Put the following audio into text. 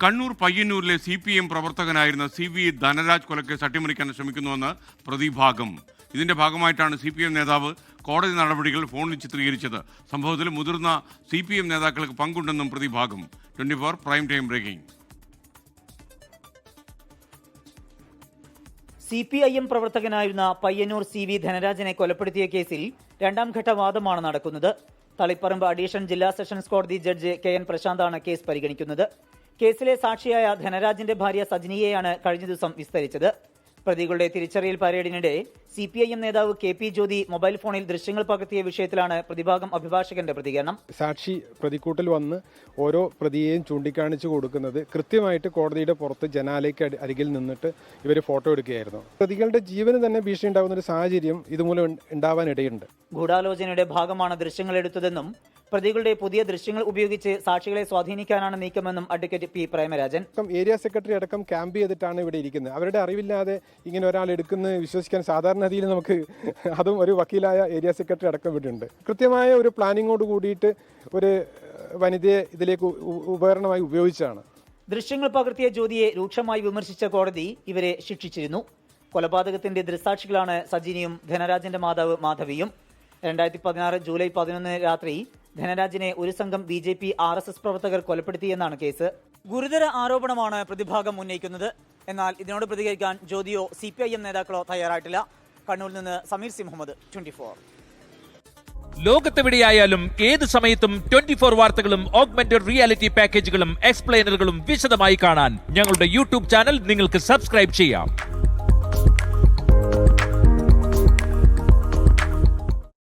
Kannur പയ്യന്നൂരിലെ CPM പ്രവർത്തകനായിരുന്ന CV Dhanraj കൊലക്കേസ് അട്ടിമറിക്കാൻ ശ്രമിക്കുന്നുവെന്ന് പ്രതിഭാഗം. ഇതിന്റെ ഭാഗമായിട്ടാണ് CPM നേതാവ് കോടതി നടപടികൾ ഫോണിൽ ചിത്രീകരിച്ചത്. സംഭവത്തിൽ മുതിർന്ന CPM നേതാക്കൾക്ക് പങ്കുണ്ടെന്നും പ്രതിഭാഗം. 24 പ്രൈം ടൈം ബ്രേക്കിംഗ്. CPIM പ്രവർത്തകനായിരുന്ന പയ്യന്നൂർ CV ധനരാജിനെ കൊലപ്പെടുത്തിയ കേസിൽ രണ്ടാം ഘട്ട വാദമാണ് നടക്കുന്നത്. തളിപ്പറമ്പ് അഡീഷണൽ ജില്ലാ സെഷൻസ് കോടതി ജഡ്ജ് KN പ്രശാന്താണ് കേസ് പരിഗണിക്കുന്നത്. കേസിലെ സാക്ഷിയായ ധനരാജിന്റെ ഭാര്യ സജിനിയെയാണ് കഴിഞ്ഞ ദിവസം വിസ്തരിച്ചത്. പ്രതികളുടെ തിരിച്ചറിയൽ പരേഡിനിടെ CPIM നേതാവ് KP ജ്യോതി മൊബൈൽ ഫോണിൽ ദൃശ്യങ്ങൾ പകർത്തിയ വിഷയത്തിലാണ് പ്രതിഭാഗം അഭിഭാഷകന്റെ പ്രതികരണം. സാക്ഷി പ്രതിക്കൂട്ടിൽ വന്ന് ഓരോ പ്രതിയെയും ചൂണ്ടിക്കാണിച്ചു കൊടുക്കുന്നത് കൃത്യമായിട്ട് കോടതിയുടെ പുറത്ത് ജനാലയ്ക്ക് അരികിൽ നിന്നിട്ട് ഇവർ ഫോട്ടോ എടുക്കുകയായിരുന്നു. പ്രതികളുടെ ജീവന് തന്നെ ഭീഷണി ഉണ്ടാകുന്ന ഒരു സാഹചര്യം ഇതുമൂലം ഉണ്ടാവാനിടയുണ്ട്. ഗൂഢാലോചനയുടെ ഭാഗമാണ് ദൃശ്യങ്ങൾ എടുത്തതെന്നും പ്രതികളുടെ പുതിയ ദൃശ്യങ്ങൾ ഉപയോഗിച്ച് സാക്ഷികളെ സ്വാധീനിക്കാനാണ് നീക്കമെന്നും advocate P Premarajan. Area secretary അടക്കം ക്യാമ്പ് ചെയ്തിട്ടാണ് ഇവിടെ ഇരിക്കുന്നത്. അവരുടെ അറിവില്ലാതെ ഇങ്ങനെ ഒരാൾ എടുക്കുന്നത് വിശ്വസിക്കാൻ സാധാരണഗതിയിൽ നമുക്ക് അതും ഒരു വക്കീലായ ഏരിയ സെക്രട്ടറി അടക്കം ഇവിടെ ഉണ്ട്. കൃത്യമായ ഒരു പ്ലാനിങ്ങോട് കൂടിയിട്ട് ഒരു വനിതയെ ഇതിലേക്ക് ഉപകരണമായി ഉപയോഗിച്ചാണ്. ദൃശ്യങ്ങൾ പകർത്തിയ ജ്യോതിയെ രൂക്ഷമായി വിമർശിച്ച കോടതി ഇവരെ ശിക്ഷിച്ചിരുന്നു. കൊലപാതകത്തിന്റെ ദൃക്സാക്ഷികളാണ് സജിനിയും ധനരാജിന്റെ മാതാവ് മാധവിയും. 2016 ജൂലൈ 11 രാത്രി ധനരാജിനെ ഒരു സംഘം BJP RSS പ്രവർത്തകർ കൊലപ്പെടുത്തിയെന്നാണ് കേസ്. ഗുരുതര ആരോപണമാണ് പ്രതിഭാഗം ഉന്നയിക്കുന്നത്. എന്നാൽ ഇതിനോട് പ്രതികരിക്കാൻ ജ്യോതിയോ CPIM നേതാക്കളോ തയ്യാറായിട്ടില്ല. കണ്ണൂരിൽ നിന്ന് സമീർ സി മുഹമ്മദ്, 24. ലോകത്തെവിടെയായാലും ഏത് സമയത്തും 24 വാർത്തകളും ഓഗ്മെന്റഡ് റിയാലിറ്റി പാക്കേജുകളും എക്സ്പ്ലെയിനറുകളും വിശദമായി കാണാൻ ഞങ്ങളുടെ YouTube ചാനൽ നിങ്ങൾക്ക് സബ്സ്ക്രൈബ് ചെയ്യാം.